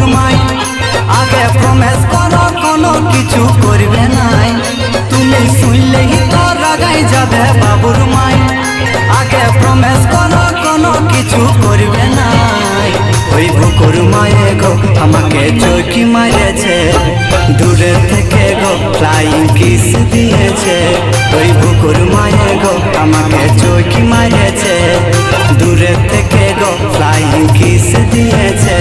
বাবুর মাই আগে প্রমিস করো কোনো কিছু করবে নাই তুমি শুনলেই তো রাগাই যাবে বাবুর মাই আগে প্রমিস করো কোনো কিছু করবে নাই ওই বুকুর মায়ে গো আমাকে চৌকি মারেছে দূরে থেকে গো ফ্লাইং কিস দিয়েছে ওই বুকুর মায়ে গো আমাকে চৌকি মারেছে দূরে থেকে গো ফ্লাইং কিস দিয়েছে।